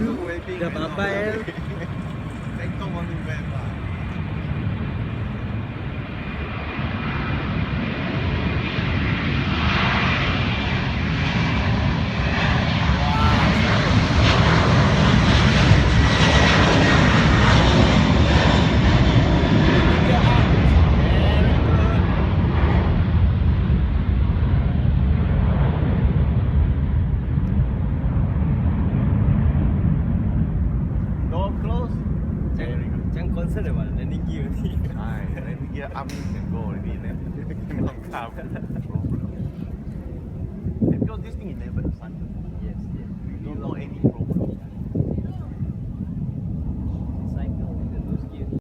Dah babai. Tekong on the web lah. Door close. Very good. Jangan concern about landing gear ni. Aye, then gear up you can go already. Then long car. Because this thing is never the sun.